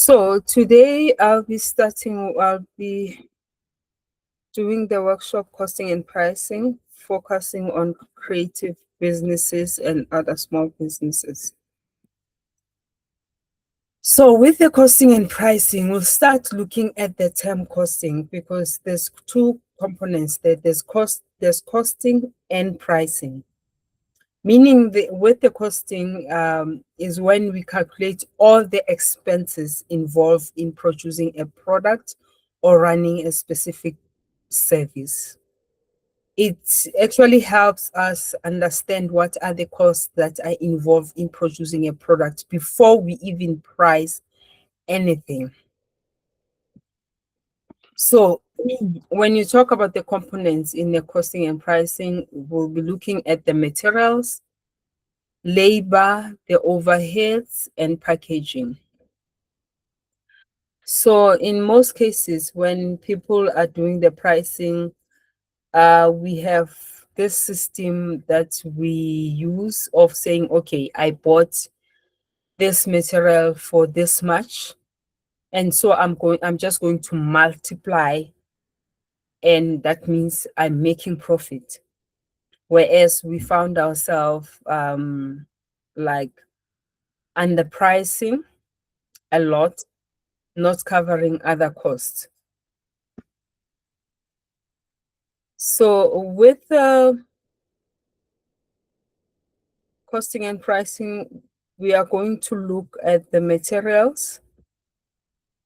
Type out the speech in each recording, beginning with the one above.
So today I'll be doing the workshop costing and pricing, focusing on creative businesses and other small businesses. So with the costing and pricing, we'll start looking at the term costing because there's two components there. There's costing and pricing. Meaning with the costing is when we calculate all the expenses involved in producing a product or running a specific service. It actually helps us understand what are the costs that are involved in producing a product before we even price anything. So when you talk about the components in the costing and pricing, we'll be looking at the materials, labor, the overheads, and packaging. So in most cases, when people are doing the pricing, we have this system that we use of saying, okay, I bought this material for this much, and so I'm just going to multiply, and that means I'm making profit. Whereas we found ourselves like underpricing a lot, not covering other costs. So with costing and pricing, we are going to look at the materials.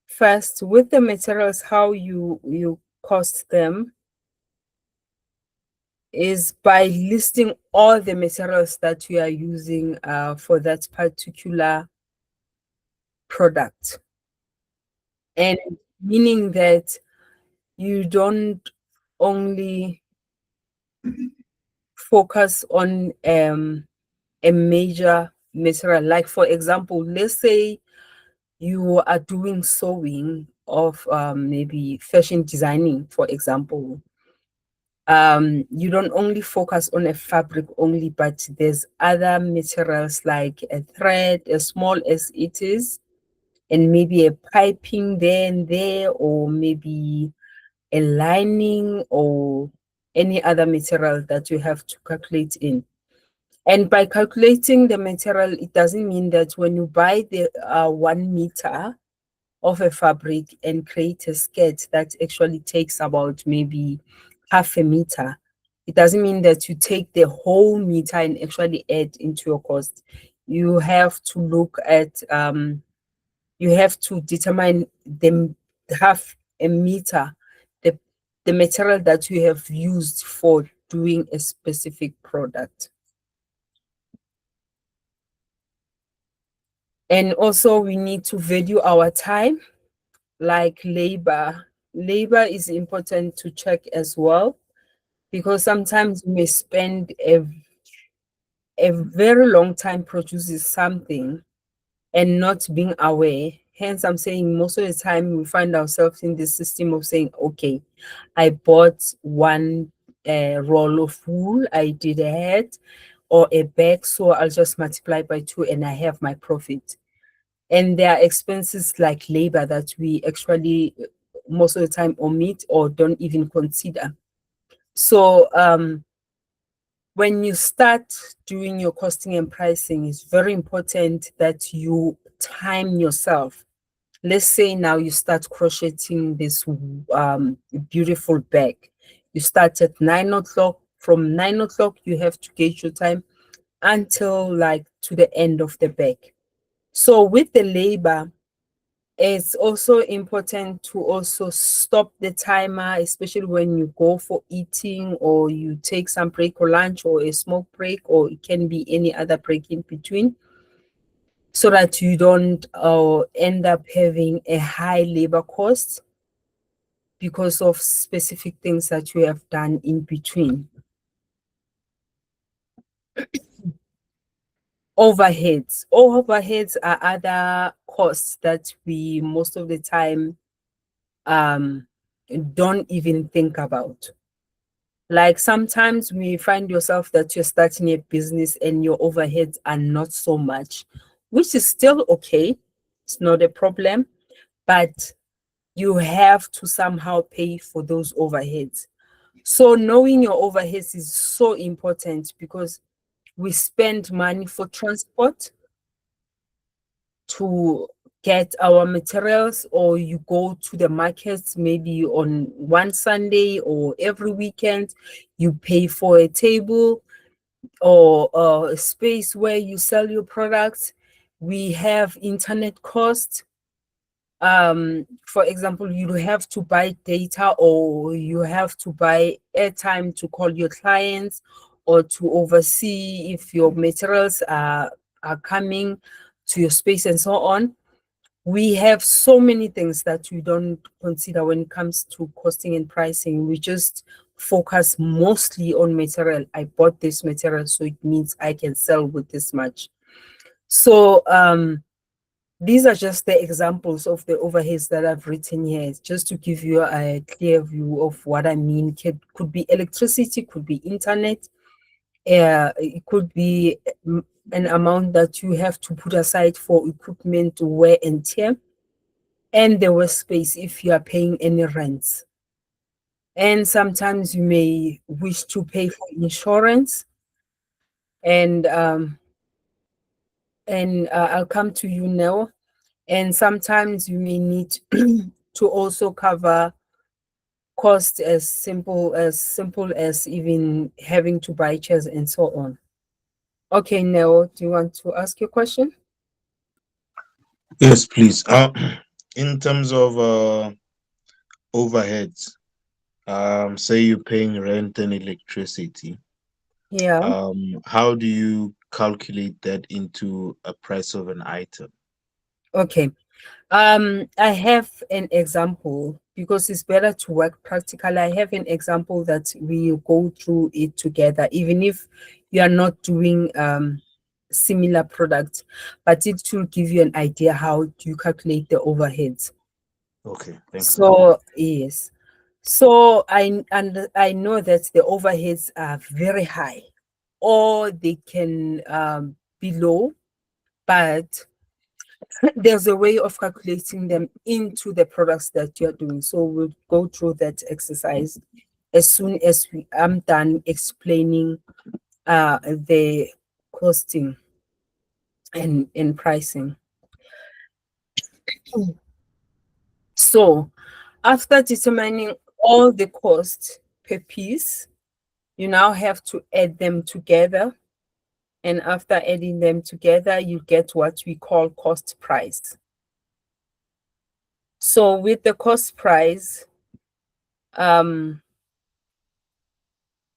First, with the materials, how you cost them is by listing all the materials that you are using for that particular product. And meaning that you don't only focus on a major material. Like for example, let's say you are doing sewing of maybe fashion designing, for example. You don't only focus on a fabric only, but there's other materials like a thread, as small as it is, and maybe a piping there and there, or maybe a lining or any other material that you have to calculate in. And by calculating the material, it doesn't mean that when you buy the 1 meter of a fabric and create a skirt that actually takes about maybe half a meter, it doesn't mean that you take the whole meter and actually add into your cost. You have to look at, you have to determine the half a meter, the material that you have used for doing a specific product. And also we need to value our time, like labor. Labor is important to check as well, because sometimes you may spend a very long time producing something and not being aware. Hence, I'm saying most of the time we find ourselves in the system of saying, okay, I bought one roll of wool, I did a hat or a bag, so I'll just multiply by 2 and I have my profit. And there are expenses like labor that we actually most of the time omit or don't even consider. So when you start doing your costing and pricing, it's very important that you time yourself. Let's say now you start crocheting this beautiful bag. You start at 9 o'clock. From 9 o'clock, you have to gauge your time until like to the end of the bag. So with the labor, it's also important to also stop the timer, especially when you go for eating or you take some break or lunch or a smoke break, or it can be any other break in between, so that you don't end up having a high labor cost because of specific things that you have done in between. Overheads. Overheads are other costs that we most of the time don't even think about. Like sometimes we find yourself that you're starting a business and your overheads are not so much, which is still okay. It's not a problem. but you have to somehow pay for those overheads. So knowing your overheads is so important because we spend money for transport to get our materials, or you go to the markets maybe on one Sunday or every weekend, you pay for a table or a space where you sell your products. We have internet costs. For example, you have to buy data, or you have to buy airtime to call your clients, or to oversee if your materials are coming to your space and so on. We have so many things that we don't consider when it comes to costing and pricing. We just focus mostly on material. I bought this material, so it means I can sell with this much. So these are just the examples of the overheads that I've written here, just to give you a clear view of what I mean. Could be electricity, could be internet, it could be an amount that you have to put aside for equipment, wear and tear, and the workspace if you are paying any rents. And sometimes you may wish to pay for insurance, and I'll come to you now. And sometimes you may need to also cover cost as simple as even having to buy chairs and so on. Okay, Neo, do you want to ask your question? Yes, please. In terms of overheads, say you're paying rent and electricity, Yeah. how do you calculate that into a price of an item? Okay. I have an example because it's better to work practical. I have an example that we go through it together, even if you are not doing similar products, but it will give you an idea how you calculate the overheads. Okay, thanks a lot. So yes. So I know that the overheads are very high, or they can be low, but there's a way of calculating them into the products that you're doing. So we'll go through that exercise as soon as I'm done explaining the costing and pricing. So after determining all the costs per piece, you now have to add them together. And after adding them together, you get what we call cost price. So with the cost price, um,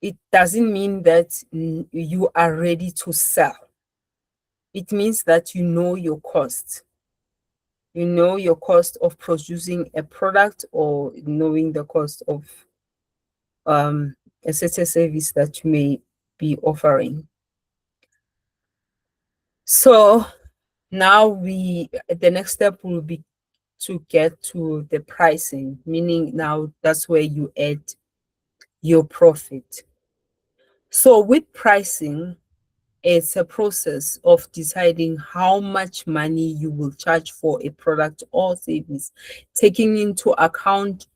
it doesn't mean that you are ready to sell. It means that you know your cost. You know your cost of producing a product, or knowing the cost of um, a certain service that you may be offering. So now the next step will be to get to the pricing, meaning now that's where you add your profit. So with pricing, it's a process of deciding how much money you will charge for a product or service, taking into account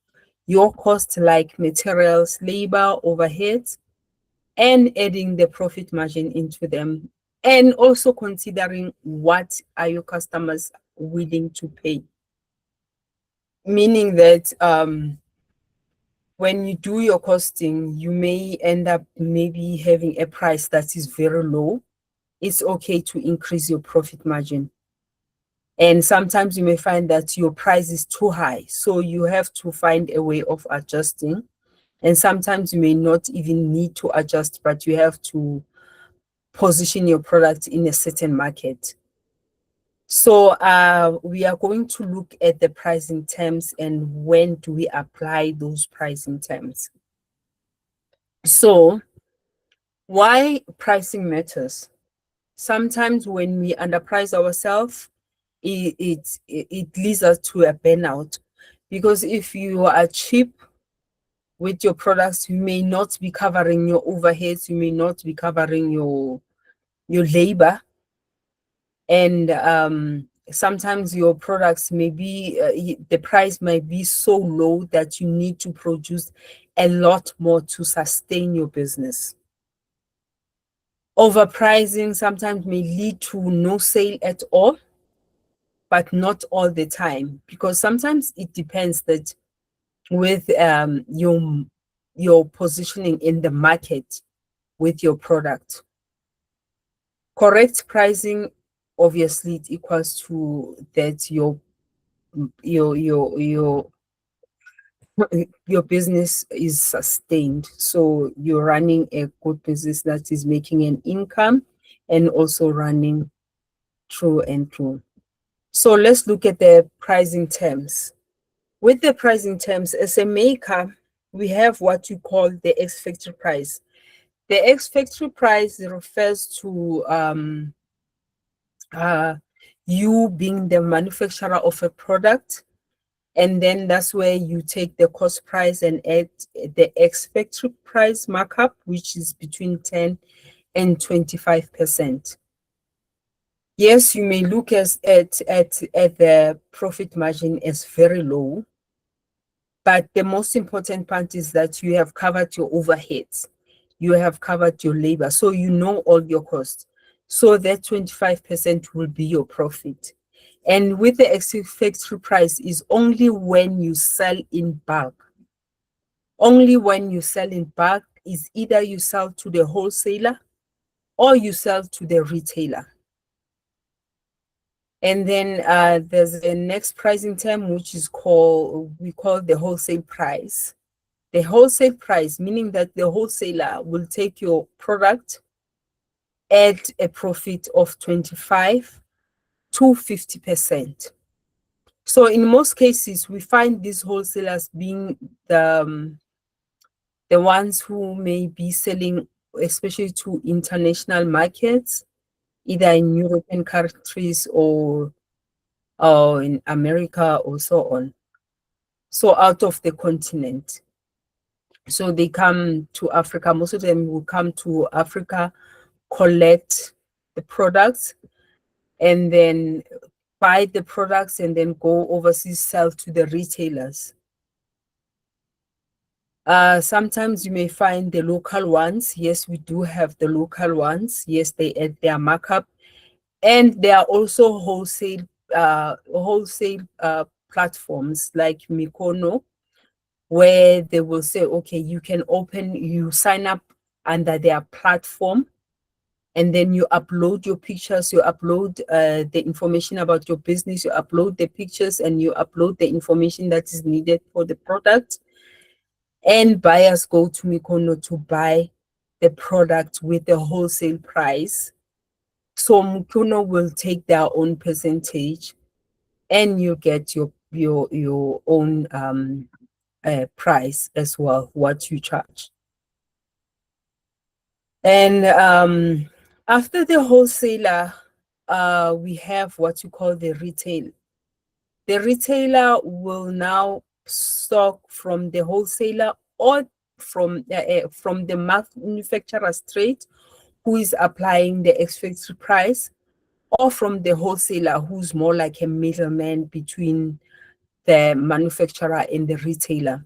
your costs like materials, labor, overheads, and adding the profit margin into them. And also considering what are your customers willing to pay. Meaning that when you do your costing, you may end up maybe having a price that is very low. It's okay to increase your profit margin. And sometimes you may find that your price is too high. So you have to find a way of adjusting. And sometimes you may not even need to adjust, but you have to position your product in a certain market. So we are going to look at the pricing terms and when do we apply those pricing terms. So why pricing matters? Sometimes when we underprice ourselves, it leads us to a burnout, because if you are cheap with your products, you may not be covering your overheads, you may not be covering your labor, and Sometimes your products may be, the price might be so low that you need to produce a lot more to sustain your business. Overpricing sometimes may lead to no sale at all, but not all the time, because sometimes it depends that with your positioning in the market with your product. Correct pricing, obviously, it equals to that your your your your business is sustained. So you're running a good business that is making an income and also running through and through. So let's look at the pricing terms. With the pricing terms, as a maker, we have what you call the X factory price. The X factory price refers to uh, you being the manufacturer of a product, and then that's where you take the cost price and add the X factory price markup, which is between 10 and 25%. Yes, you may look at the profit margin as very low, but the most important part is that you have covered your overheads, you have covered your labor, so you know all your costs. So that 25% will be your profit. And with the exit factory price is only when you sell in bulk. Only when you sell in bulk is either you sell to the wholesaler or you sell to the retailer. And then there's a next pricing term, which is we call the wholesale price. The wholesale price, meaning that the wholesaler will take your product, add a profit of 25 to 50%. So in most cases, we find these wholesalers being the ones who may be selling, especially to international markets, either in European countries or in America or so on. So out of the continent. So they come to Africa. Most of them will come to Africa, collect the products, and then buy the products and then go overseas, sell to the retailers. Sometimes you may find the local ones. Yes, we do have the local ones. Yes, they add their markup. And there are also wholesale platforms like Mikono, where they will say, okay, you sign up under their platform, and then you upload your pictures, you upload the information about your business, you upload the pictures, and you upload the information that is needed for the product. And buyers go to Mikono to buy the product with the wholesale price. So Mikono will take their own percentage, and you get your own price as well, what you charge. And after the wholesaler, we have what you call the retail. The retailer will now stock from the wholesaler or from the manufacturer straight, who is applying the ex-factory price, or from the wholesaler, who's more like a middleman between the manufacturer and the retailer.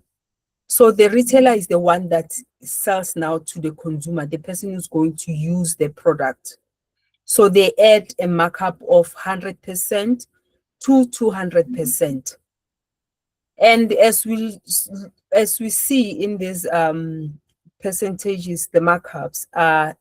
So the retailer is the one that sells now to the consumer, the person who's going to use the product. So they add a markup of 100% to 200%. And as we see in these percentages, the markups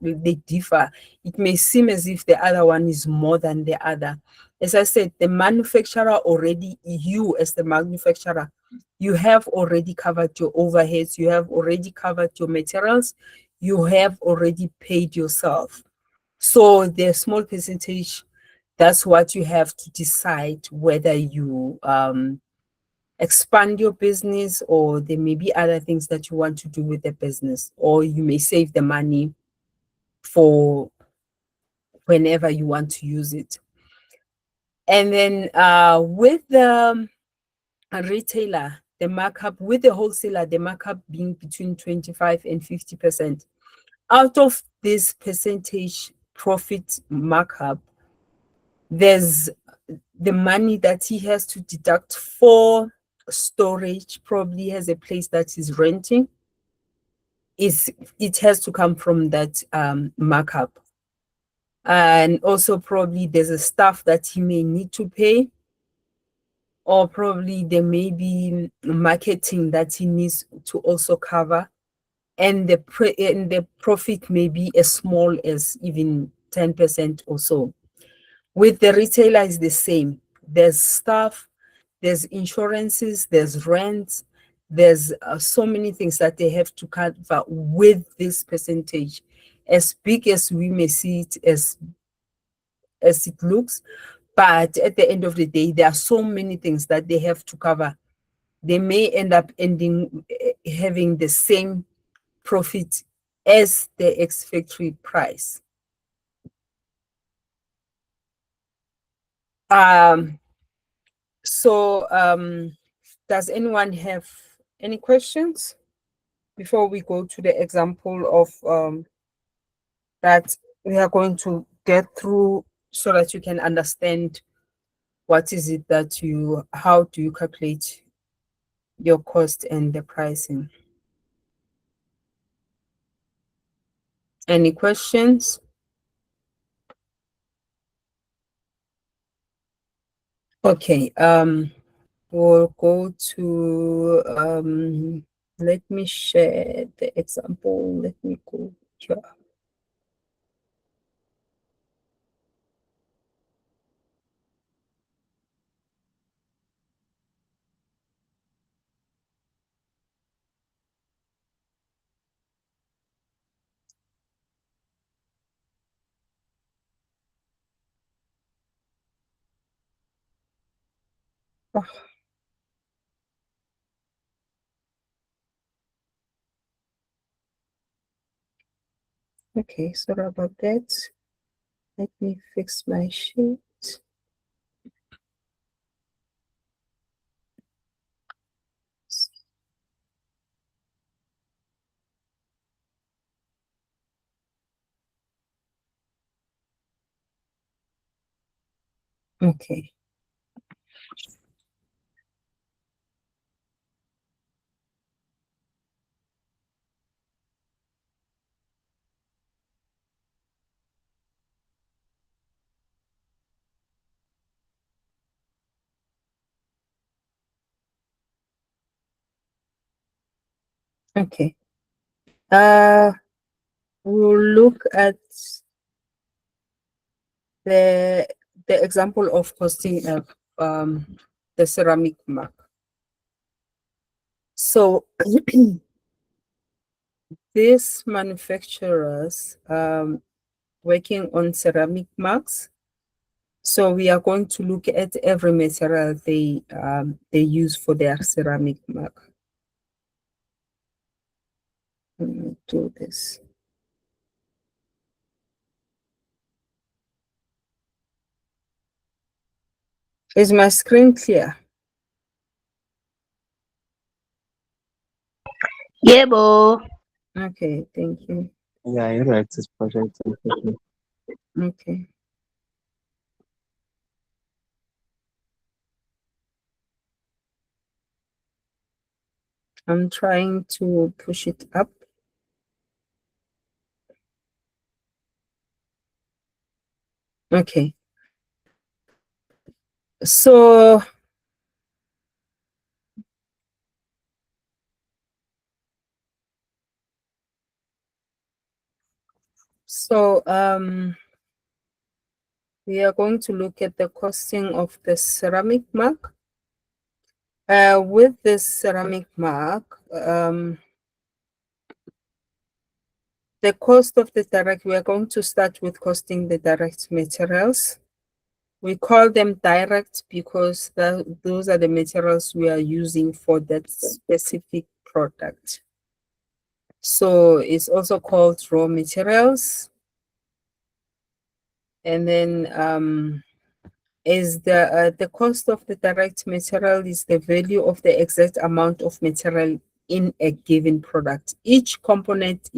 they differ. It may seem as if the other one is more than the other. As I said, the manufacturer already, you as the manufacturer, you have already covered your overheads, you have already covered your materials, you have already paid yourself. So the small percentage, that's what you have to decide whether you expand your business, or there may be other things that you want to do with the business, or you may save the money for whenever you want to use it. And then with the retailer, the markup, with the wholesaler, the markup being between 25 and 50%. Out of this percentage profit markup, there's the money that he has to deduct for storage, probably has a place that he's renting, is it has to come from that markup. And also probably there's a staff that he may need to pay, or probably there may be marketing that he needs to also cover, and the profit may be as small as even 10% or so. With the retailer is the same. There's staff, there's insurances, there's rents, there's so many things that they have to cover with this percentage. As big as we may see it as it looks, but at the end of the day, there are so many things that they have to cover. They may end up having the same profit as the ex-factory price. Um, so does anyone have any questions before we go to the example of that we are going to get through, so that you can understand what is it that how do you calculate your cost and the pricing? Any questions? Okay, we'll go to, let me share the example. Let me go here. Oh, okay, sorry about that. Let me fix my sheet. Okay. Okay. Uh, we'll look at the example of costing of the ceramic mug. So these manufacturers working on ceramic mugs. So we are going to look at every material they use for their ceramic mug. Let me do this. Is my screen clear? Yeah, bo. Okay, thank you. Yeah, you're right. It's project. Okay. I'm trying to push it up. Okay. So we are going to look at the costing of the ceramic mug. With this ceramic mug, the cost of the direct, we are going to start with costing the direct materials. We call them direct because those are the materials we are using for that specific product. So it's also called raw materials. And then is the cost of the direct material is the value of the exact amount of material in a given product. Each component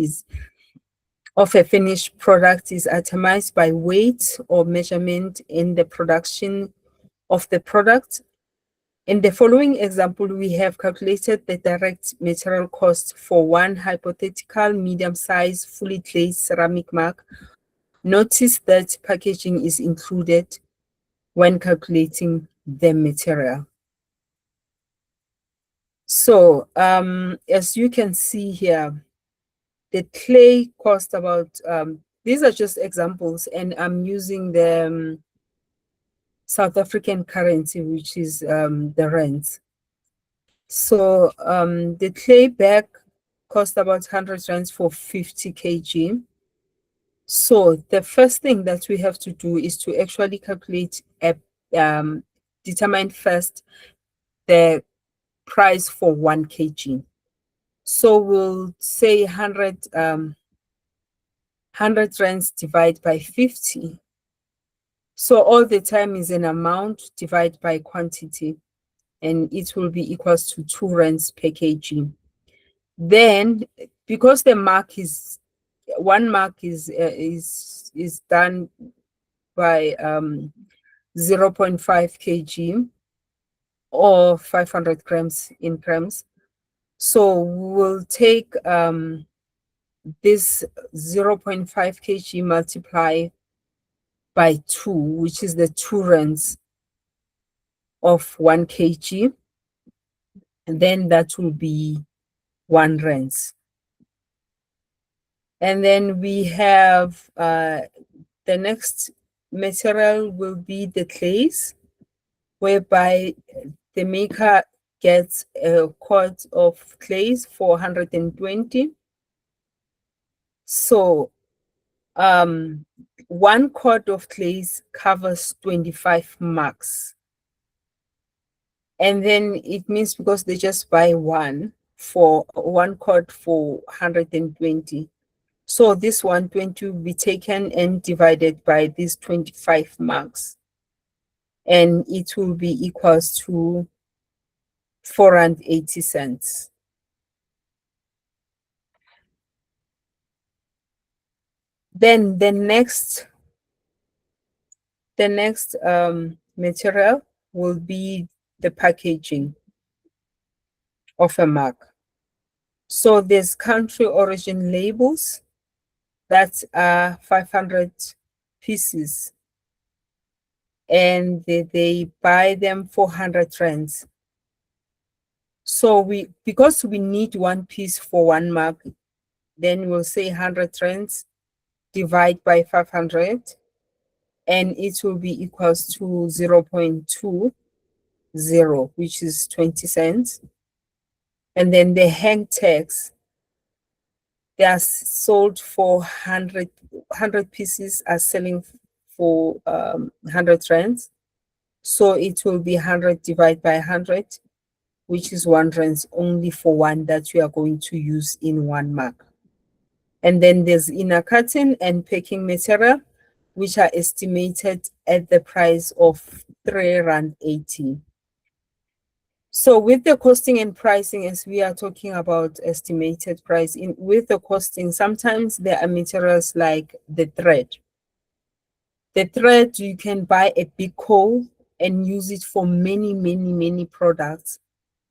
of a finished product is itemized by weight or measurement in the production of the product. In the following example, we have calculated the direct material cost for one hypothetical medium-sized fully glazed ceramic mug. Notice that packaging is included when calculating the material. So as you can see here, the clay cost about, these are just examples, and I'm using the South African currency, which is the rand. So the clay bag cost about 100 rands for 50 kg. So the first thing that we have to do is to actually calculate determine first the price for 1 kg. So we'll say 100 rands divide by 50. So all the time is an amount divided by quantity, and it will be equals to 2 rands per kg. Then, because the mark is, one mark is done by 0.5 kg or 500 grams in grams. So we'll take this 0.5 kg multiply by 2, which is the 2 rands of 1 kg, and then that will be 1 rands. And then we have the next material will be the clays, whereby the maker gets a quart of clays for 120. So 1 quart of clays covers 25 marks. And then it means because they just buy for 1 quart for 120. So this 120 will be taken and divided by these 25 marks, and it will be equals to 480 cents. Then the next material will be the packaging of a mug. So there's country origin labels that are 500 pieces, and they buy them for 100 rands. So because we need 1 piece for 1 mug, then we'll say 100 rands divide by 500, and it will be equals to 0.20, which is 20 cents. And then the hang tags, they are sold for 100 pieces, are selling for 100 rands. So it will be 100 divided by 100, which is 1 rands only for one that we are going to use in 1 mug. And then there's inner cutting and packing material, which are estimated at the price of 3.80 rand. So with the costing and pricing, as we are talking about estimated price, with the costing, sometimes there are materials like the thread. The thread, you can buy a big coal and use it for many, many, many products.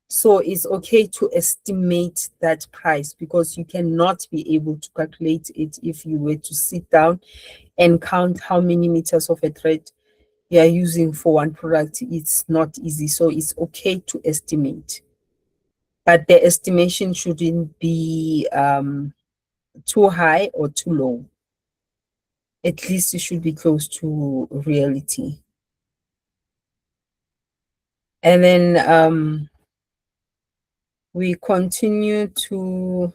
So it's okay to estimate that price, because you cannot be able to calculate it if you were to sit down and count how many meters of a thread you are using for one product. It's not easy. So it's okay to estimate, but the estimation shouldn't be too high or too low. At least it should be close to reality. And then we continue to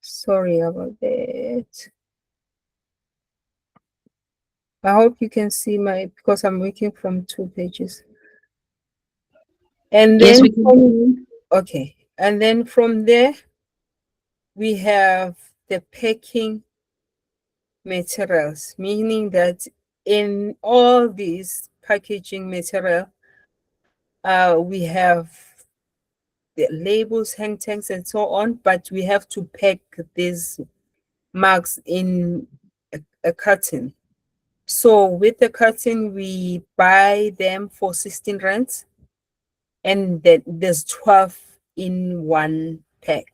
sorry about that. I hope you can see because I'm working from 2 pages. And Yes, then we can. okay. And then from there, we have the packing materials, meaning that in all these packaging material, we have the labels, hang tags, and so on, but we have to pack these mugs in a carton. So with the carton, we buy them for 16 rands, and then there's 12 in one pack.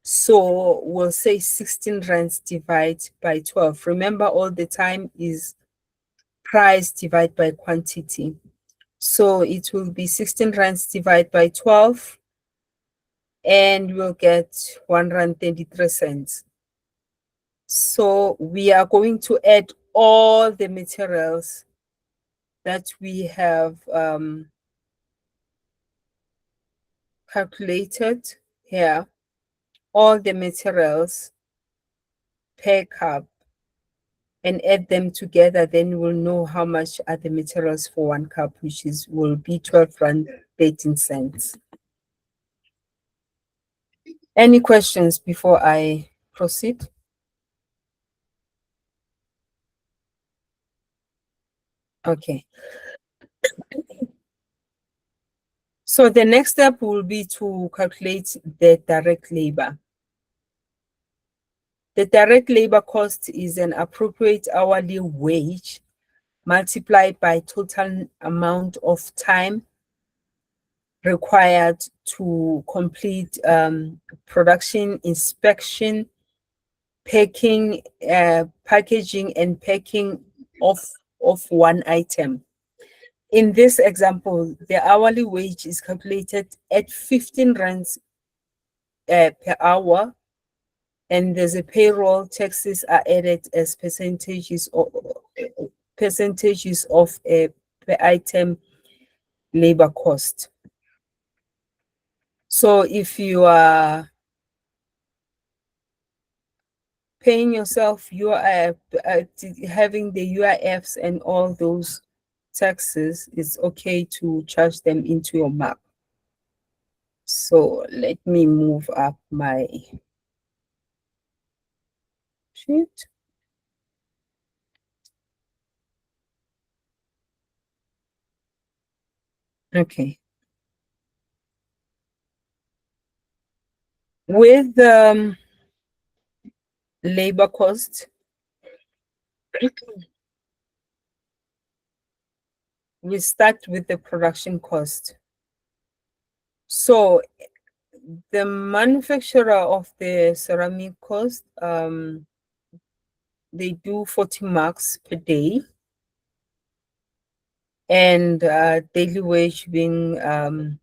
So we'll say 16 rands divided by 12. Remember, all the time is price divided by quantity. So it will be 16 rands divided by 12, and we'll get 1.33 rand. So we are going to add all the materials that we have calculated here, all the materials per cup, and add them together. Then we'll know how much are the materials for 1 cup, which is will be 12 rand 13 cents. Any questions before I proceed? Okay. So the next step will be to calculate the direct labor. The direct labor cost is an appropriate hourly wage multiplied by total amount of time required to complete production, inspection, packing, packaging, and packing of one item. In this example, the hourly wage is calculated at 15 rands per hour, and there's a payroll. Taxes are added as percentages of a per item labor cost. So if you are paying yourself, you are having the UIFs and all those taxes, it's okay to charge them into your map. So let me move up my sheet. Okay. With labor cost, we start with the production cost. So the manufacturer of the ceramic cost, they do 40 marks per day, and daily wage being a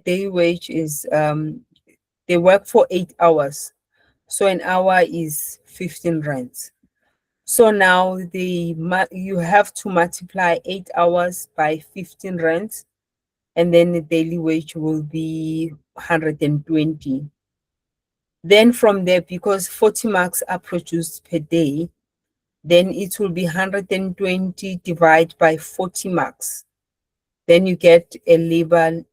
daily wage is they work for 8 hours, so an hour is 15 rands. So now you have to multiply 8 hours by 15 rands, and then the daily wage will be 120. Then from there, because 40 marks are produced per day, then it will be 120 divided by 40 marks. Then you get a labor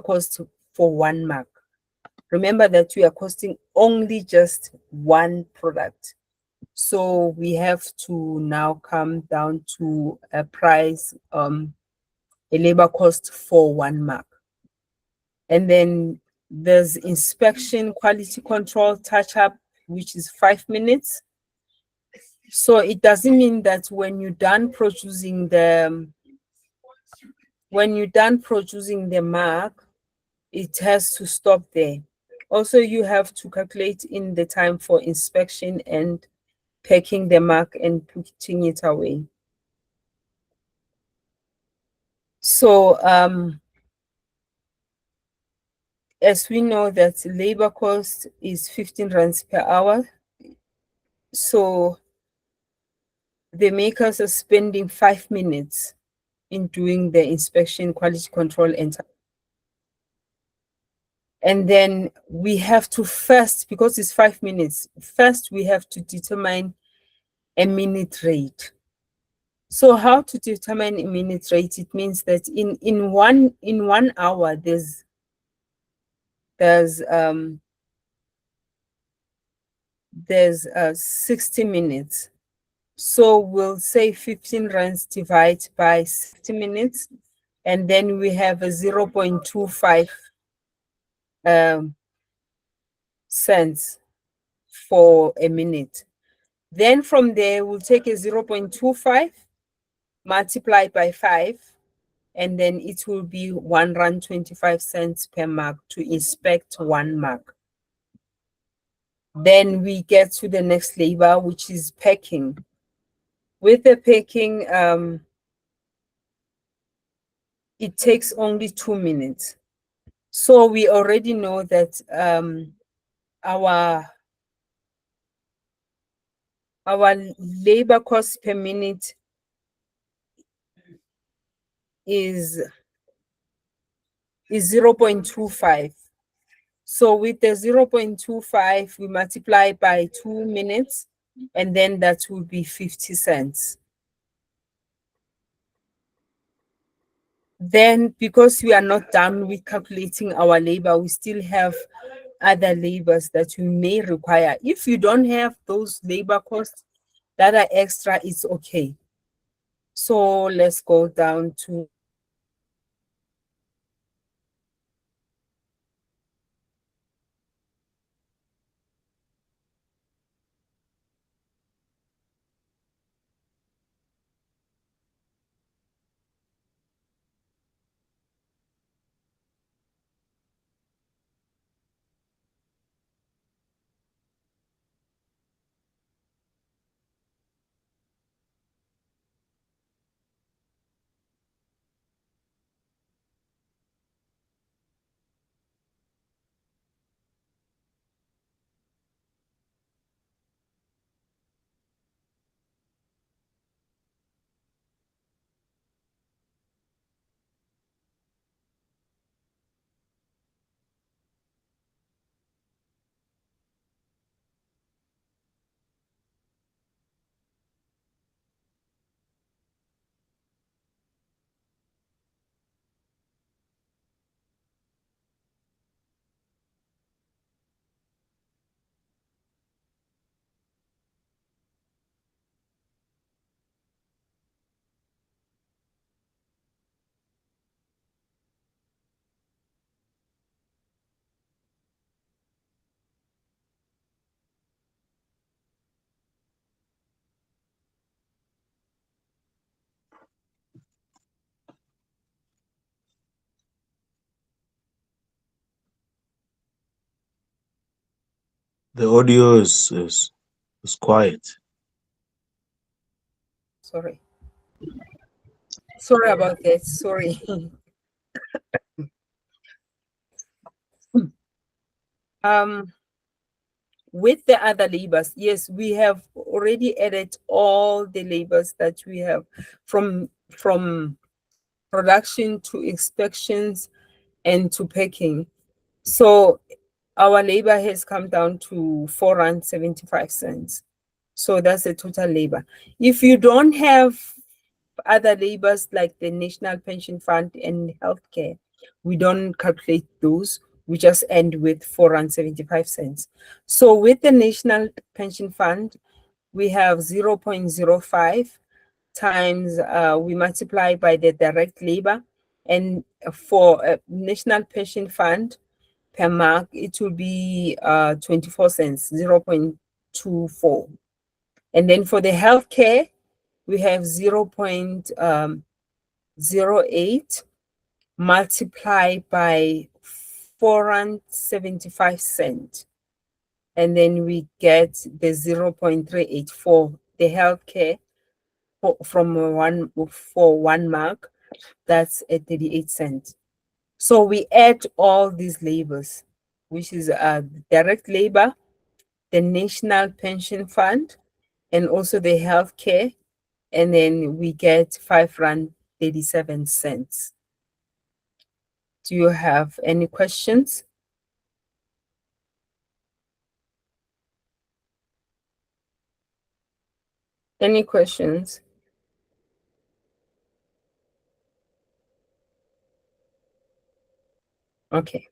cost for 1 mark. Remember that we are costing only just one product. So we have to now come down to a price, a labor cost for 1 mark. And then there's inspection, quality control, touch up, which is 5 minutes. So it doesn't mean that when you're done producing the mark, it has to stop there. Also, you have to calculate in the time for inspection and packing the mark and putting it away. So as we know that labor cost is 15 rands per hour, so the makers are spending 5 minutes in doing the inspection, quality control, and then we have to first, because it's 5 minutes, first we have to determine a minute rate. So how to determine a minute rate? It means that in 1 hour there's 60 minutes. So we'll say 15 rands divided by 60 minutes, and then we have a 0.25 um, cents for a minute. Then from there, we'll take a 0.25, multiply by 5, and then it will be 1 rand 25 cents per mark to inspect 1 mark. Then we get to the next labor, which is packing. With the packing, it takes only 2 minutes. So we already know that our labor cost per minute is 0.25. So with the 0.25, we multiply by 2 minutes, and then that will be 50 cents. Then, because we are not done with calculating our labor, we still have other labors that we may require. If you don't have those labor costs that are extra, it's okay. So let's go down to The audio is quiet. sorry. Sorry about that. Sorry. um with the other labors, yes, we have already added all the labors that we have from production to inspections and to packing. So our labor has come down to 4.75 rand. So that's the total labor. If you don't have other labors like the National Pension Fund and healthcare, we don't calculate those. We just end with 4.75 rand. So with the National Pension Fund, we have 0.05 times, we multiply by the direct labor. And for a National Pension Fund per mark, it will be 24 cents, 0.24. And then for the healthcare, we have 0.08 multiplied by 4.75 cents. And then we get the 0.384, the healthcare from for 1 mark, that's at 38 cents. So we add all these labors, which is direct labor, the National Pension Fund, and also the healthcare, and then we get 5.37 rand. Do you have any questions? Any questions? Okay.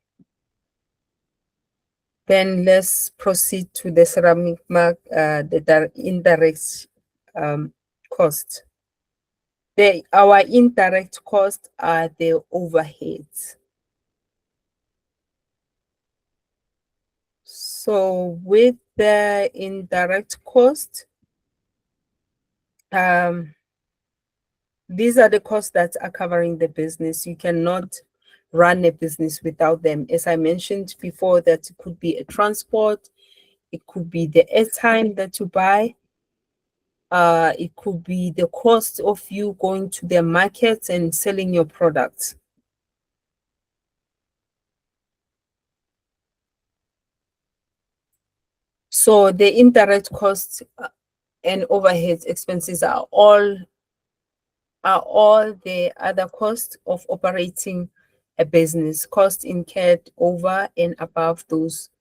Then let's proceed to the ceramic mark, the indirect cost. Our indirect costs are the overheads. So with the indirect cost, um, these are the costs that are covering the business. You cannot run a business without them. As I mentioned before, that it could be a transport, it could be the airtime that you buy, it could be the cost of you going to the markets and selling your products. So the indirect costs and overhead expenses are all the other costs of operating a business, costs incurred over and above those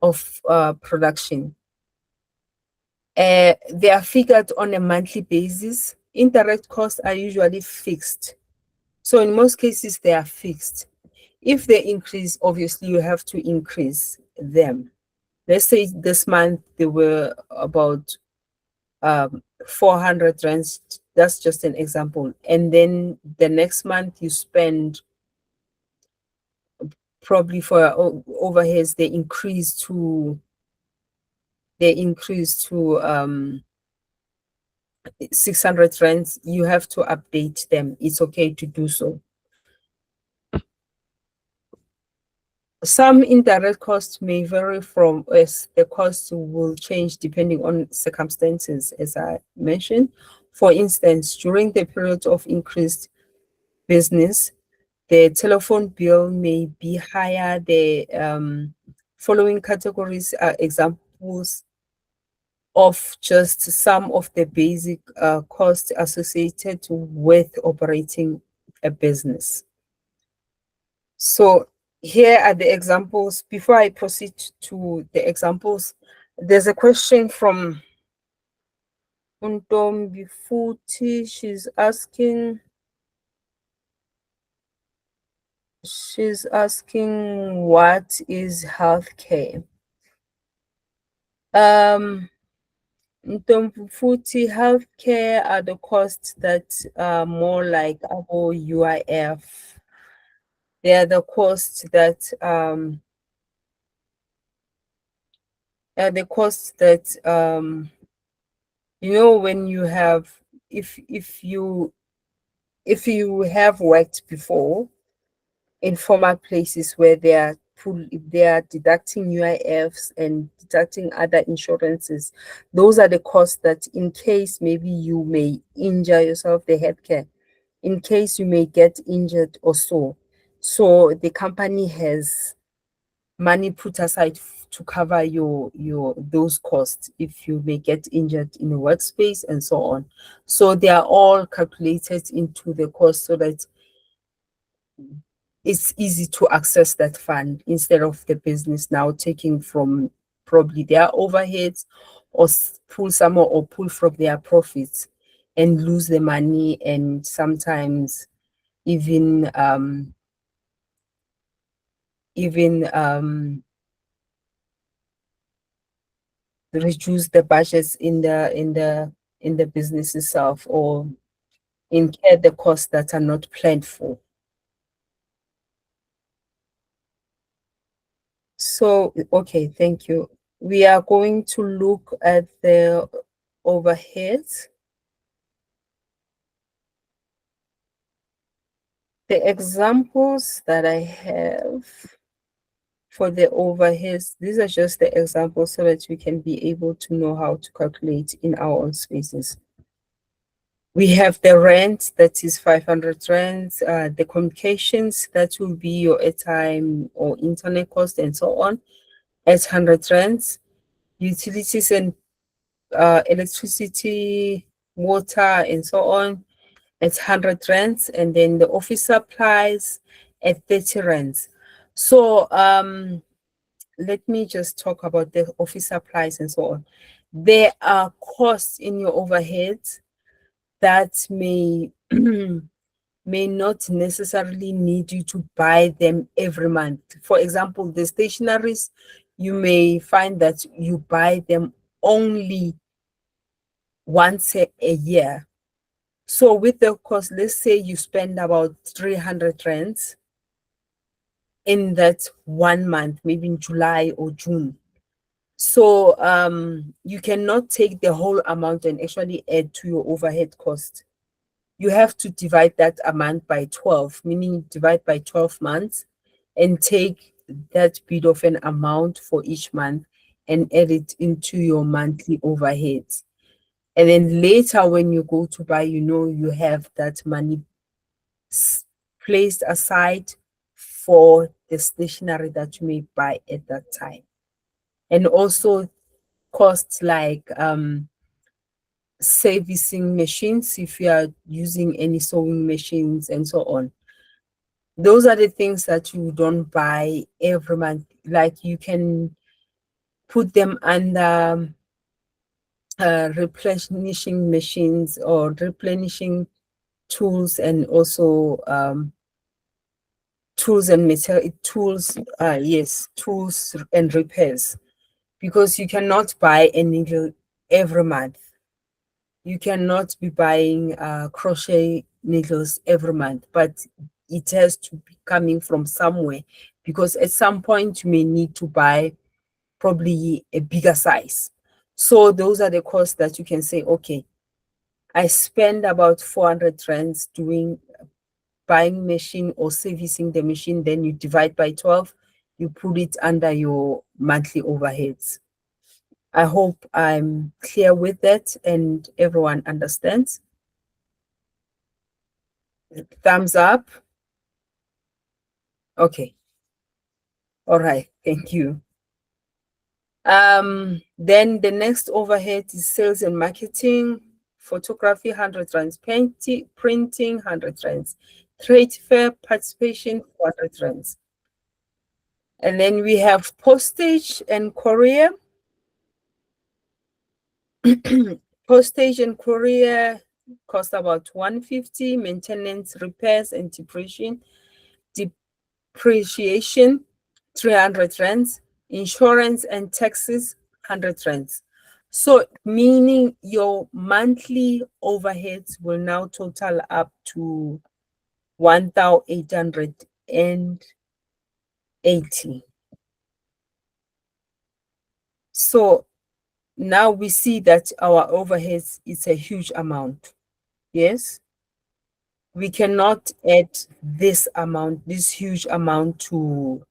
of production. They are figured on a monthly basis. Indirect costs are usually fixed. So in most cases, they are fixed. If they increase, obviously you have to increase them. Let's say this month they were about 400 rands. That's just an example. And then the next month you spend probably for overheads, they increase to 600 rands. You have to update them. It's okay to do so. Some indirect costs may vary from as the cost will change depending on circumstances, as I mentioned. For instance, during the period of increased business, the telephone bill may be higher. The following categories are examples of just some of the basic costs associated with operating a business. So here are the examples. Before I proceed to the examples, there's a question from Untombi Futi. She's asking what is healthcare? Untombi Futi, healthcare are the costs that are more like our UIF. They are the costs that when you have, if you have worked before in former places where they are deducting UIFs and deducting other insurances, those are the costs that in case maybe you may injure yourself, the healthcare, in case you may get injured or so the company has money put aside to cover your those costs if you may get injured in a workspace and so on. So they are all calculated into the cost so that it's easy to access that fund instead of the business now taking from probably their overheads or pull some more or pull from their profits and lose the money, and sometimes even reduce the budgets in the business itself, or incur the costs that are not planned for. So, okay, thank you. We are going to look at the overheads. The examples that I have for the overheads, these are just the examples so that we can be able to know how to calculate in our own spaces. We have the rent, that is 500 rands, the communications, that will be your airtime or internet cost and so on, 800 rands. Utilities and electricity, water, and so on, at 100 rands, and then the office supplies at 30 rands. So let me just talk about the office supplies and so on. There are costs in your overheads that may may not necessarily need you to buy them every month. For example, the stationaries, you may find that you buy them only once a year. So with the cost, let's say you spend about 300 rands in that 1 month, maybe in July or June. So you cannot take the whole amount and actually add to your overhead cost. You have to divide that amount by 12, meaning divide by 12 months and take that bit of an amount for each month and add it into your monthly overheads. And then later, when you go to buy, you have that money placed aside for the stationery that you may buy at that time. And also costs like servicing machines, if you are using any sewing machines and so on. Those are the things that you don't buy every month. Like you can put them under replenishing machines or replenishing tools, and also tools and material tools. Yes, tools and repairs, because you cannot buy a needle every month. You cannot be buying crochet needles every month, but it has to be coming from somewhere, because at some point you may need to buy probably a bigger size. So those are the costs that you can say, okay, I spend about 400 rands doing buying machine or servicing the machine. Then you divide by 12, you put it under your monthly overheads. I hope I'm clear with that and everyone understands. Thumbs up. Okay. All right. Thank you. Then the next overhead is sales and marketing. Photography, 100 rands. Printing, 100 rands. Trade fair participation, 400 rands. And then we have postage and courier. Postage and courier cost about 150. Maintenance, repairs, and depreciation, 300 rands. Insurance and taxes, 100 rands. So meaning your monthly overheads will now total up to 1,880. So now we see that our overheads is a huge amount. Yes, we cannot add this huge amount to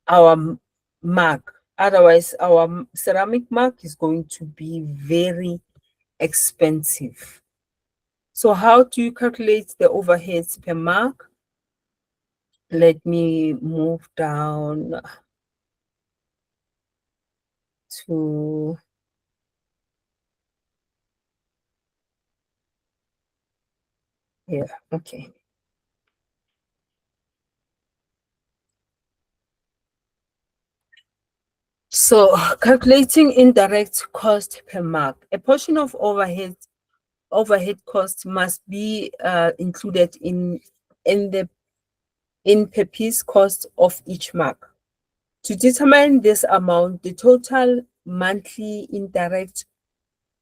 our mark. Otherwise, our ceramic mark is going to be very expensive. So how do you calculate the overheads per mark? Let me move down to here. Okay. So calculating indirect cost per mark. A portion of overhead cost must be included in per piece cost of each mark. To determine this amount, the total monthly indirect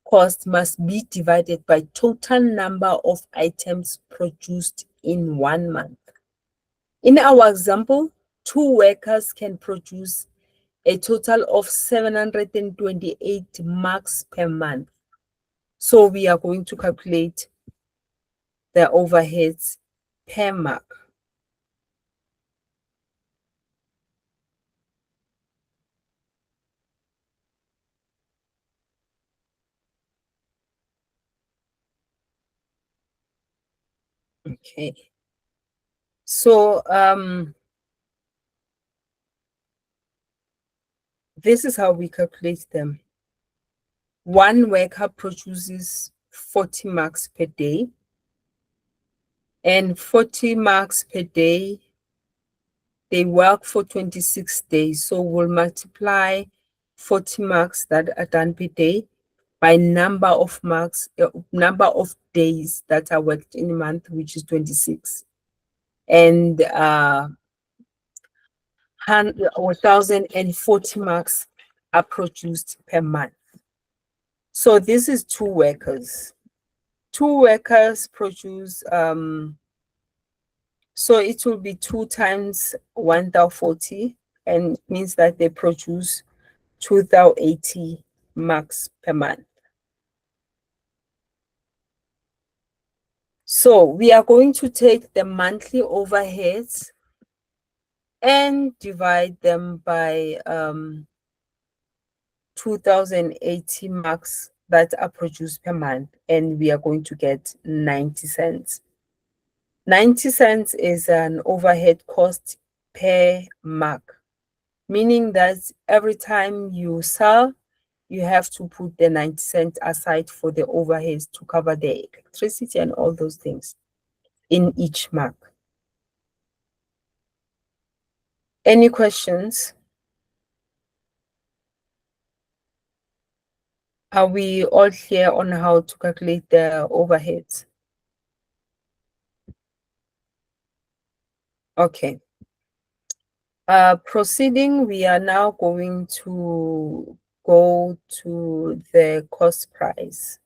cost must be divided by total number of items produced in 1 month. In our example, 2 workers can produce a total of 728 marks per month. So we are going to calculate the overheads per mark. Okay. So this is how we calculate them. 1 worker produces 40 marks per day, and 40 marks per day, they work for 26 days. So we'll multiply 40 marks that are done per day by number of marks, number of days that are worked in a month, which is 26. And 1,040 marks are produced per month. So this is 2 workers. Two workers produce, so it will be 2 times 1,040, and it means that they produce 2,080 max per month. So we are going to take the monthly overheads and divide them by 2,080 marks that are produced per month, and we are going to get 90 cents. 90 cents is an overhead cost per mark, meaning that every time you sell, you have to put the 90 cents aside for the overheads to cover the electricity and all those things in each mark. Any questions? Are we all clear on how to calculate the overheads? Okay. Proceeding, we are now going to go to the cost price.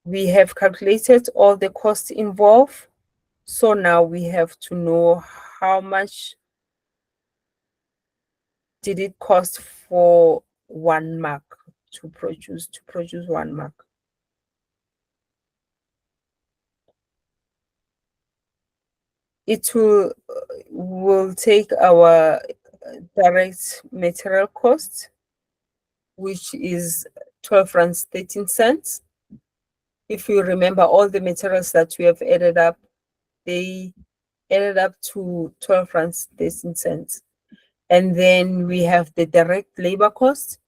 We have calculated all the costs involved. So now we have to know how much did it cost for 1 mark to produce 1 mark. It will take our direct material cost, which is 12 rands 13 cents. If you remember all the materials that we have added up, they added up to 12 rands 13 cents. And then we have the direct labor cost,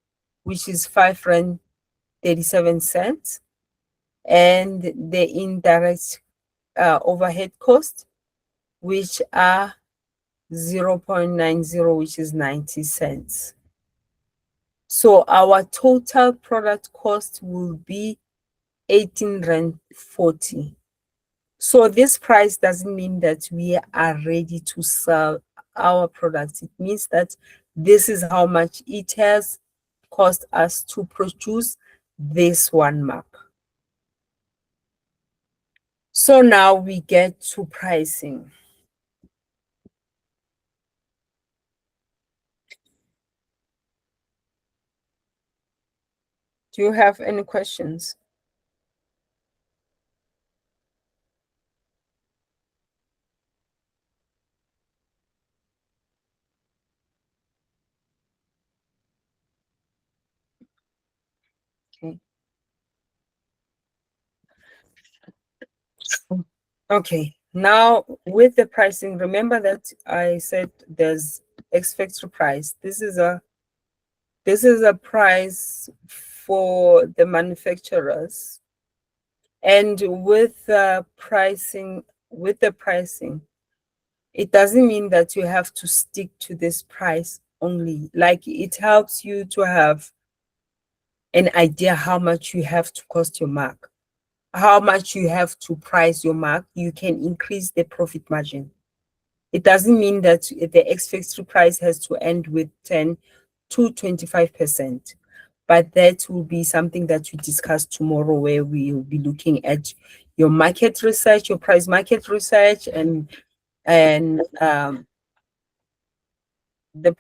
which is 5 rand 37 cents, and the indirect overhead cost, which are 0.90, which is 90 cents. So our total product cost will be 18 rand 40. So this price doesn't mean that we are ready to sell our products. It means that this is how much it has cost us to produce this 1 mark. So now we get to pricing. Do you have any questions? Okay. Okay, now with the pricing, remember that I said there's ex-factory price. This is a price for the manufacturers. And with the pricing, it doesn't mean that you have to stick to this price only. Like, it helps you to have an idea how much you have to cost your mark, how much you have to price your mark. You can increase the profit margin. It doesn't mean that the ex-factory price has to end with 10 to 25%, but that will be something that we discuss tomorrow, where we will be looking at your market research, your price market research, and the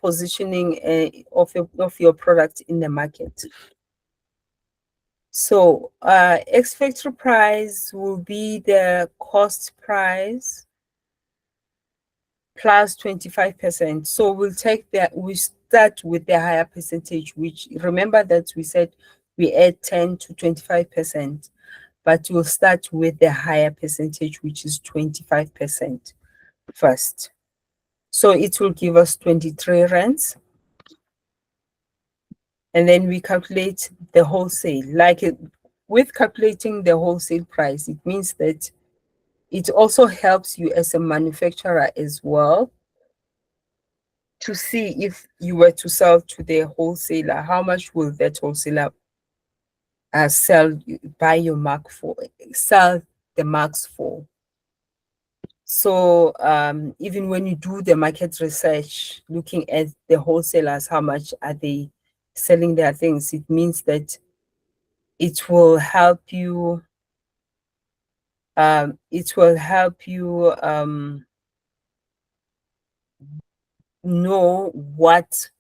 positioning of your product in the market. So ex-factory price will be the cost price plus 25%. So we start with the higher percentage, which, remember that we said we add 10 to 25%, but we'll start with the higher percentage, which is 25% first. So it will give us 23 rands. And then we calculate the wholesale. With calculating the wholesale price, it means that it also helps you as a manufacturer as well to see, if you were to sell to the wholesaler, how much will that wholesaler buy your mark for, sell the marks for. So even when you do the market research, looking at the wholesalers, how much are they selling their things, it means that It will help you. It will help you know what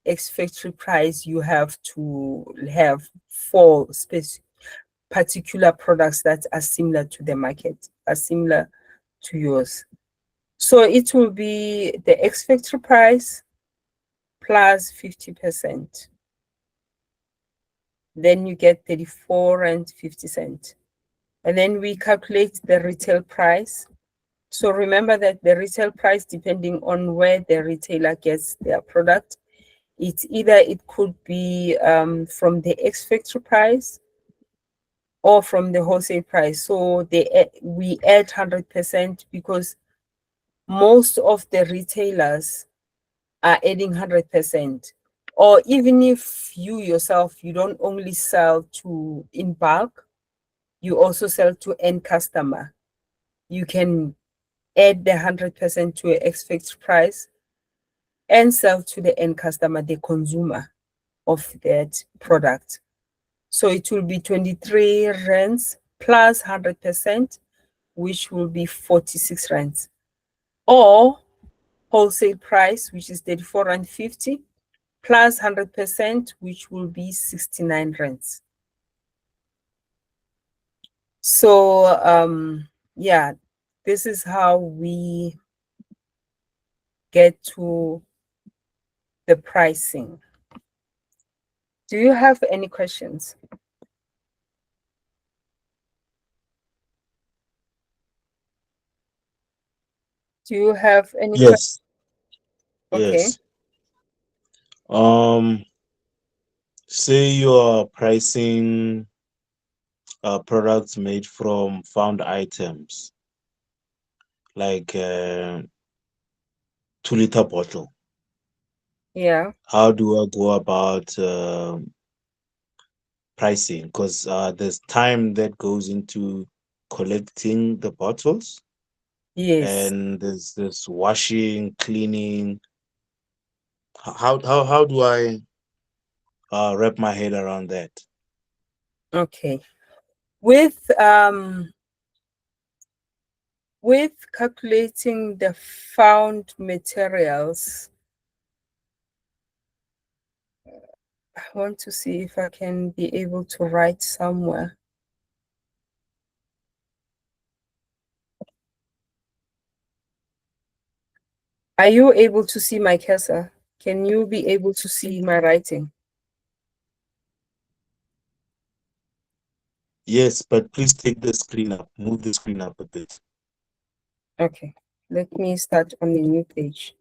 ex-factory price you have to have for particular products that are similar to the market, are similar to yours. So it will be the ex-factory price plus 50%. Then you get 34 and 50 cents. And then we calculate the retail price. So remember that the retail price, depending on where the retailer gets their product, it could be from the ex-factory price or from the wholesale price. So we add 100% because most of the retailers are adding 100%. Or even if you yourself, you don't only sell to in bulk, you also sell to end customer. You can add the 100% to an ex-fixed price and sell to the end customer, the consumer of that product. So it will be 23 rands plus 100%, which will be 46 rands. Or wholesale price, which is 34 and 50, plus 100%, which will be 69 rands. So yeah, this is how we get to the pricing. Do you have any questions? Do you have any questions? Yes, Okay. yes. Um, say you are pricing products made from found items, like 2 liter bottle. Yeah. How do I go about pricing? Because there's time that goes into collecting the bottles, Yes. and there's this washing, cleaning. How do I wrap my head around that? Okay. With calculating the found materials, I want to see if I can be able to write somewhere. Are you able to see my cursor? Can you be able to see my writing? Yes, but please take the screen up, move the screen up a bit. Okay. Let me start on the new page.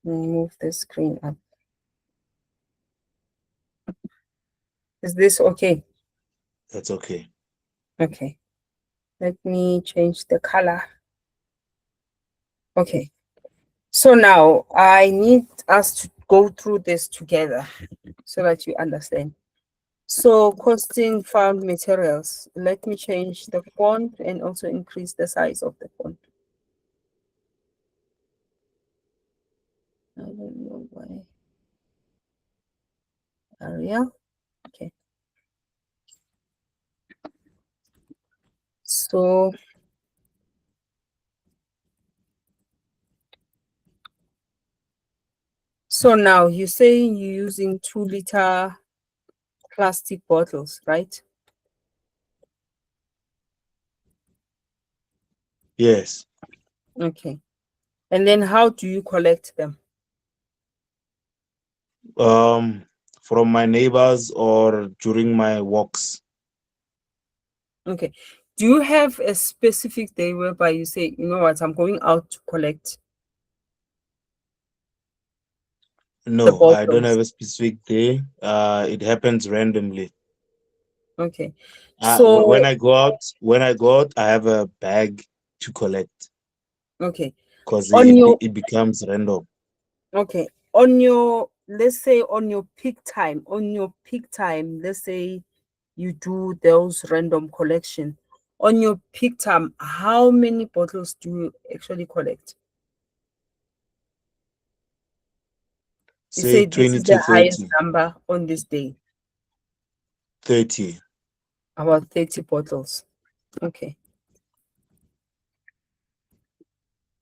Move the screen up. Is this okay? That's okay. Okay. Let me change the color. Okay. So now I need us to go through this together so that you understand. So costing found materials. Let me change the font and also increase the size of the font. I don't know why. Arial. Okay. So now you're saying you're using 2 liter plastic bottles, right? Yes. Okay. And then how do you collect them? Um, from my neighbors or during my walks. Okay. Do you have a specific day whereby you say, you know what, I'm going out to collect the No, I don't have bottles? a specific day. It happens randomly. Okay. When So, I go out, I have a bag to collect okay. because On your it becomes random. Okay. On your, let's say on your peak time, let's say you do those random collection. On your peak time, how many bottles do you actually collect? You Say say this 20 is the to highest 30. number on this day. 30. About 30 bottles. Okay.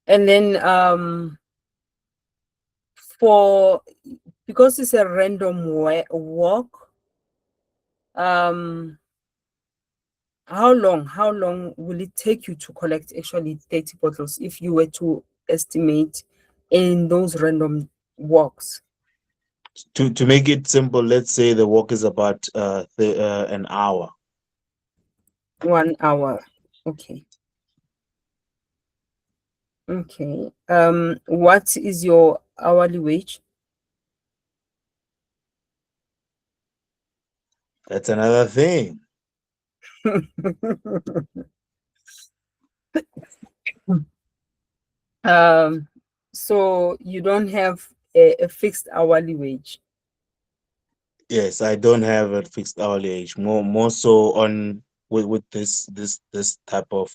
And then for because it's a random walk, um how long will it take you to collect actually 30 bottles if you were to estimate in those random walks? To make it simple, let's say the walk is about an hour. 1 hour. Okay. Okay. What is your hourly wage? That's another thing. um so you don't have a fixed hourly wage? Yes, I don't have a fixed hourly age. More so on with this type of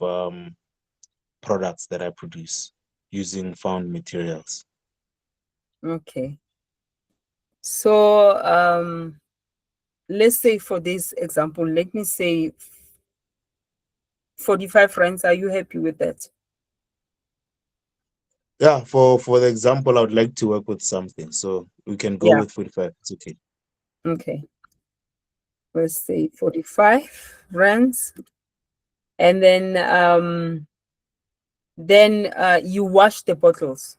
products that I produce using found materials. Okay. So let's say for this example, let me say 45 francs. Are you happy with that? Yeah, for the example, I would like to work with something, so we can go Yeah. with 45. It's okay. Okay. Let's say 45 rands. And then you wash the bottles.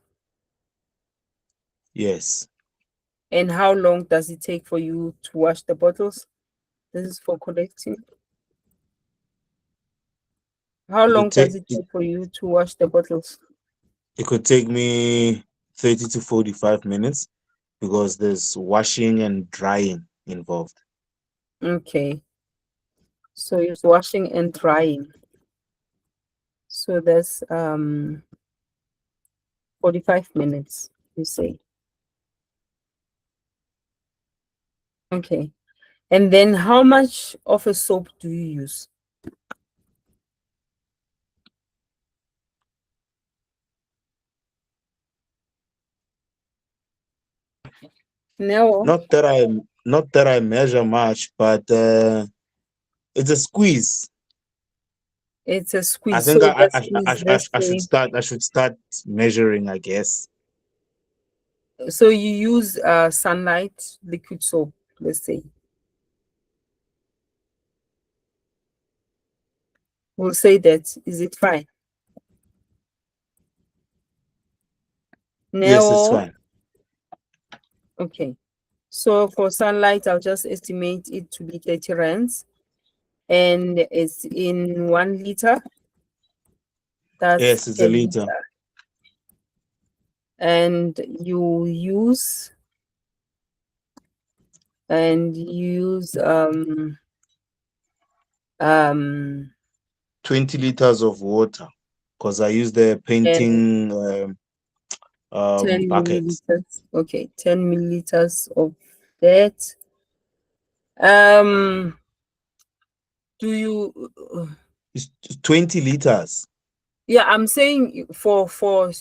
Yes, And how long does it take for you to wash the bottles? This is for collecting. How it could long does take it take for you to wash the bottles? it could take me 30 to 45 minutes because there's washing and drying involved. Okay. So it's washing and drying. So that's 45 minutes, you say. Okay. And then how much of a soap do you use? No, Not that I measure much, but it's a squeeze. it's a I squeeze. think So that squeeze, let's say, I should start measuring, I guess. so you use sunlight liquid soap, let's say. We'll say that. Is it fine? Yes, it's No. fine. Okay. So for sunlight, I'll just estimate it to be 30 rands. And it's in 1 liter. That's Yes, it's a 10 liter. liter. And you use and use um 20 liters of water because I use the 10, painting 10 buckets. milliliters. Okay, 10 milliliters of that. Um, do you? It's 20 liters. Yeah, I'm saying for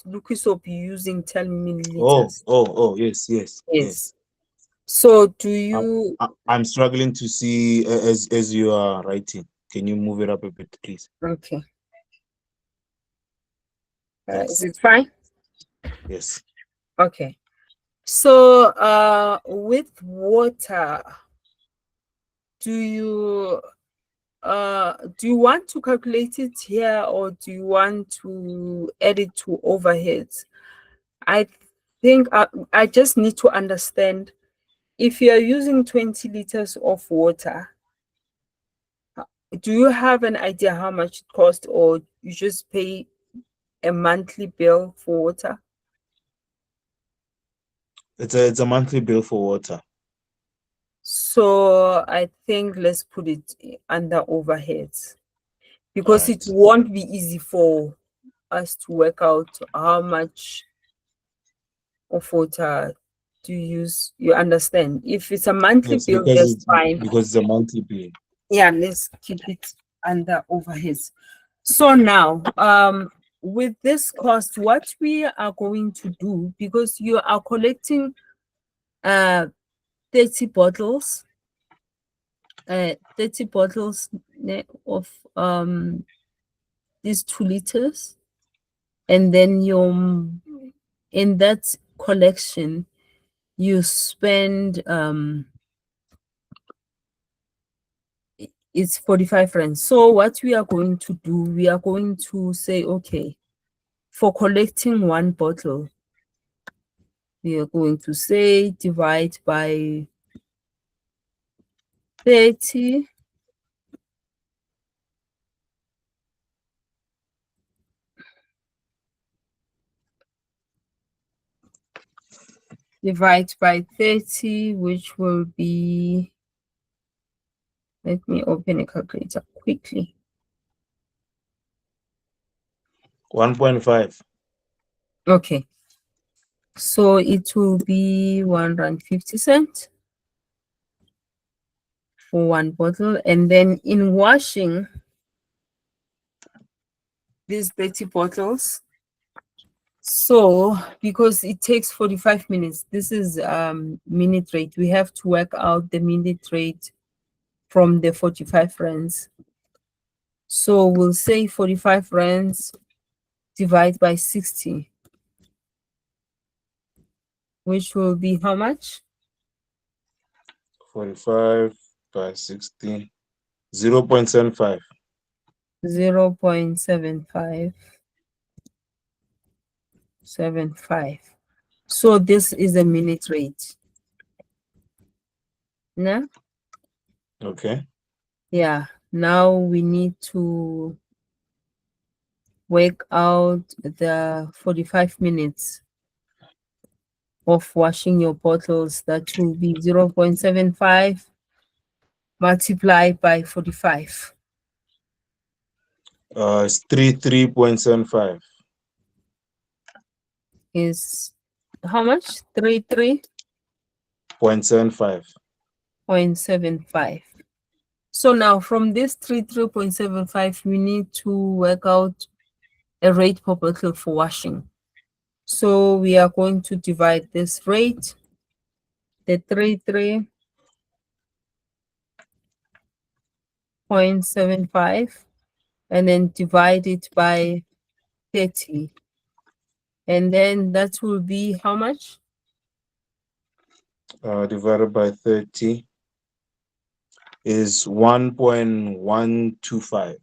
liquid soap, you're using 10 milliliters. Oh, yes, yes, yes. Yes. So do I'm, you? I'm struggling to see as you are writing. Can you move it up a bit, please? Okay. Is Thanks. it fine? Yes. Okay. So with water, do you do you want to calculate it here or do you want to add it to overheads? I think I just need to understand if you are using 20 liters of water, do you have an idea how much it costs or you just pay a monthly bill for water? It's a monthly bill for water. So I think let's put it under overheads All because it right. won't be easy for us to work out how much of water to use. You understand? If it's a monthly Yes, bill, that's fine. because it's a monthly bill. Yeah, let's keep it under overheads. So now, with this cost, what we are going to do, because you are collecting uh 30 bottles, 30 bottles of these 2 liters, and then in that collection you spend it's 45 rands. So what we are going to do, we are going to say, okay, for collecting 1 bottle, we are going to say divide by 30, divide by 30, which will be, let me open a calculator quickly. 1.5. Okay, so it will be 1.50 rand for 1 bottle. And then in washing these 30 bottles, so because it takes 45 minutes, this is minute rate, we have to work out the minute rate from the 45 rands. So we'll say 45 rands divide by 60, which will be how much? 45 by 60. 0.75. 0.7575. So this is a minute rate. No? Okay. Yeah. Now we need to work out the 45 minutes of washing your bottles. That will be 0.75 multiplied by 45 It's 3.75. is how much? 0.75. 33.75. So now from this 33.75, we need to work out a rate per bottle for washing. So we are going to divide this rate, the 33.75, and then divide it by 30. And then that will be how much? Divided by 30 is 1.125.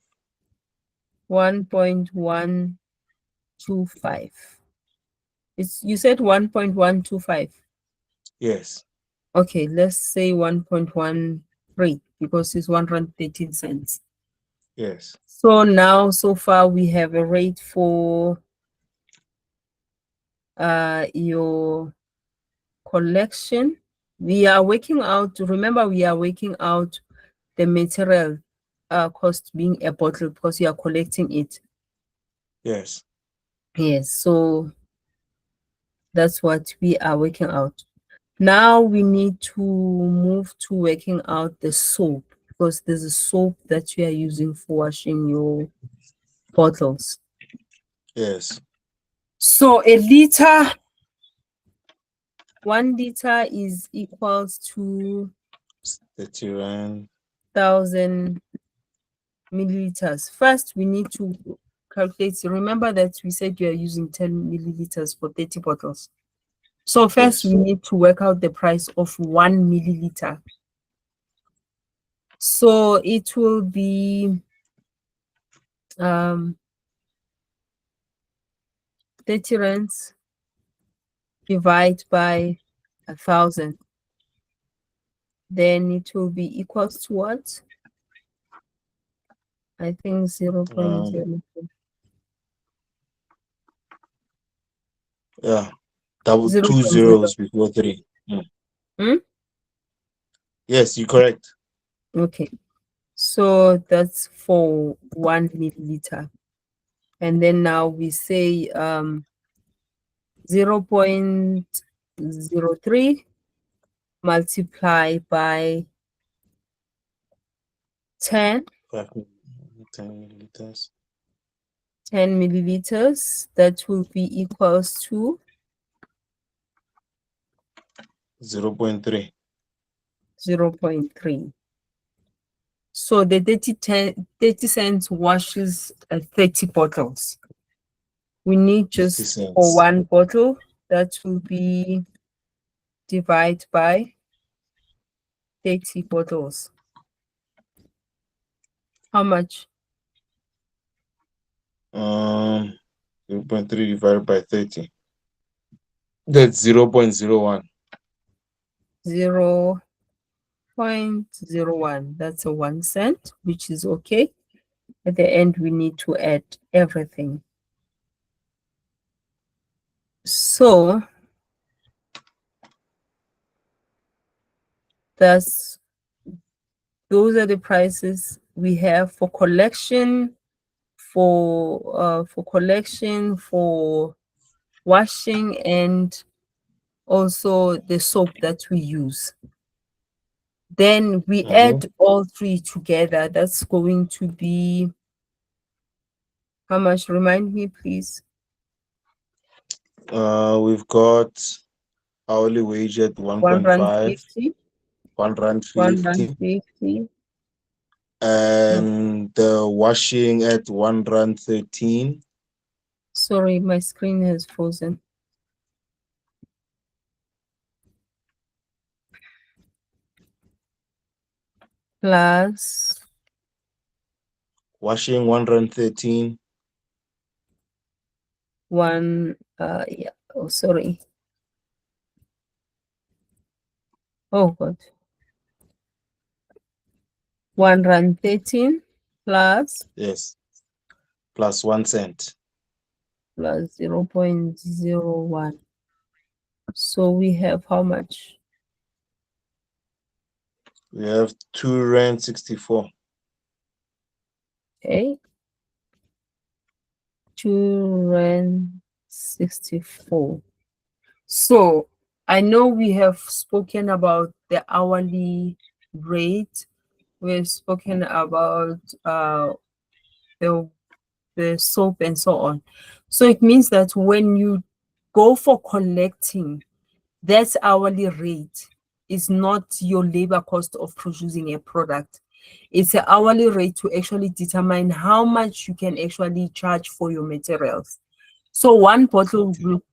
1.125. You said 1.125. Yes. Okay, let's say 1.13 because it's 1.13. Yes. So now, so far, we have a rate for your collection. We are working out, remember, we are working out the material cost being a bottle because you are collecting it. Yes. Yes, so that's what we are working out. Now we need to move to working out the soap because there's a soap that you are using for washing your bottles. Yes. So a liter, 1 liter is equals to 30 rand. 1,000 milliliters. First, we need to calculate. Remember that we said you are using 10 milliliters for 30 bottles. So first, Yes. we need to work out the price of 1 milliliter. So it will be 30 rands divide by 1,000. Then it will be equals to what? I think 0.02. Yeah. Double two 0.0. zeros before three. Hmm? Yes, you're correct. Okay. So that's for 1 milliliter. And then now we say 0.03 multiply by 10, 10 milliliters. 10 milliliters. That will be equals to 0.3. 0.3. So the 30 cents washes 30 bottles. We need 50 just for cents. one bottle, that will be divide by 30 bottles. How much? 0.3 divided by 30. That's 0.01. 0.01. That's a 1 cent, which is okay. At the end, we need to add everything. So that's those are the prices we have for collection, for washing, and also the soap that we use. Then we Mhm. add all three together. That's going to be how much? Remind me, please. We've got hourly wage at One rand 1.5, 50, one rand one rand 50, 50. No, and the washing at 1 rand 13. sorry, my screen has frozen. Plus Washing 1 rand 13. one, yeah, oh, sorry. Oh, God. 1 rand 13 plus Yes, plus 1 cent. plus 0.01. So we have how much? We have 2 rand 64. Okay, 2 rand 64. So I know we have spoken about the hourly rate. We've spoken about the the soap and so on. So it means that when you go for collecting, that hourly rate is not your labor cost of producing a product. It's an hourly rate to actually determine how much you can actually charge for your materials. So one bottle Okay. will,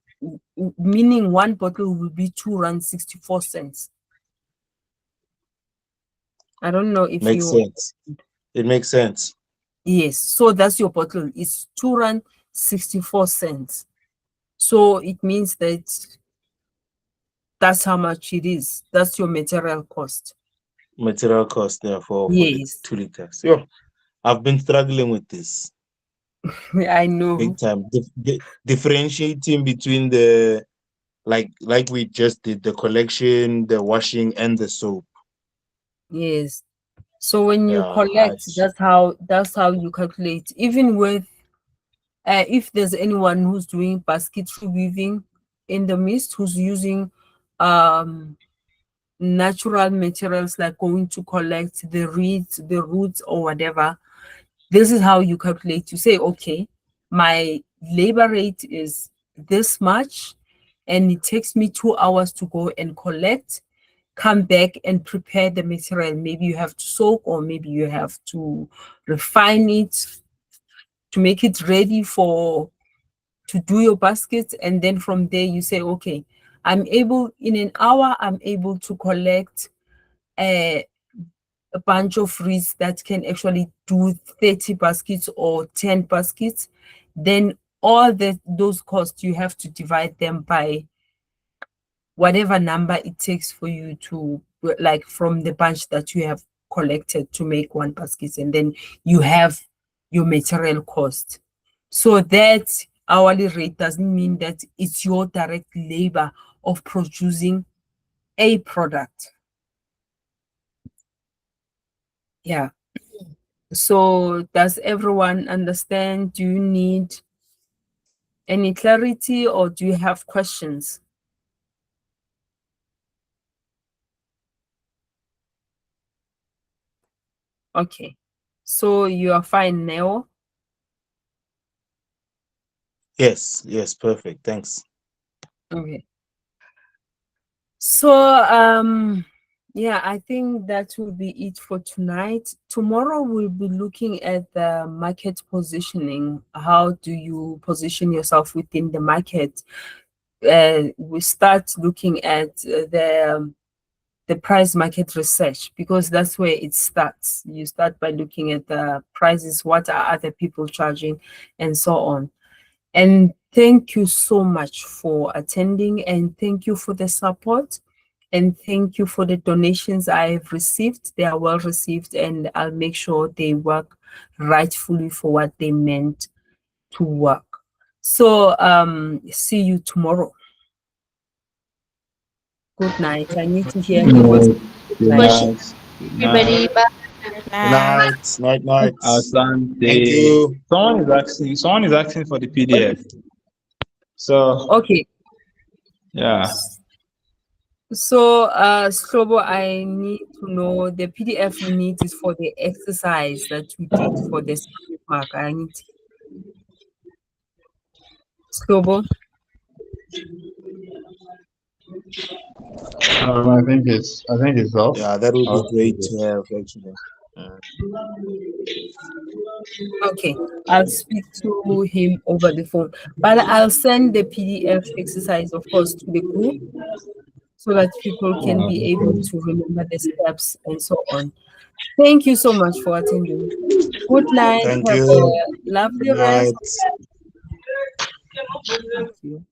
meaning one bottle will be 2 rand 64 cents. I don't know if Makes you, sense. It makes sense. yes. So that's your bottle. It's 2 rand 64 cents. So it means that that's how much it is. That's your material cost. Material cost there for the Yes, 2 liters. Yeah, I've been struggling with this I big know. time. Differentiating between the like we just did the collection, the washing, and the soap. Yes. So when you Yeah, I collect, that's how you calculate. Even with if there's anyone who's doing basketry weaving in the midst, who's using um natural materials like going to collect the reeds, the roots, or whatever, this is how you calculate. You say, okay, my labor rate is this much, and it takes me 2 hours to go and collect, come back and prepare the material. Maybe you have to soak, or maybe you have to refine it to make it ready for to do your basket. And then from there you say, okay, I'm able in an hour, I'm able to collect a bunch of reeds that can actually do 30 baskets or 10 baskets. Then all those costs, you have to divide them by whatever number it takes for you to, like, from the bunch that you have collected to make one basket, and then you have your material cost. So that hourly rate doesn't mean that it's your direct labor of producing a product. Yeah. So does everyone understand? Do you need any clarity, or do you have questions? Okay. So you are fine now. yes, perfect. Thanks. Okay. So Yeah, I think that will be it for tonight. Tomorrow we'll be looking at the market positioning. How do you position yourself within the market? We start looking at the price market research, because that's where it starts. You start by looking at the prices, what are other people charging, and so on. And thank you so much for attending, and thank you for the support, and thank you for the donations I've received. They are well received, and I'll make sure they work rightfully for what they meant to work. So see you tomorrow. Good night. I need to hear Good people's night. good Good night. Much night. Good everybody. night. Bye. Good Night. night. Night, night. Thank Asante. you. Someone is asking for the PDF. So Okay. yeah. So, Slobo, I need to know the PDF you need is for the exercise that you did for the speed mark. I need Slobo. I think it's off. Yeah, that would be I'll great see to it. have actually. Okay, I'll speak to him over the phone, but I'll send the PDF exercise, of course, to the group so that people can be able Okay. to remember the steps and so on. Thank you so much for attending. Good night. Thank Have you. a Good lovely rest. night. Thank you.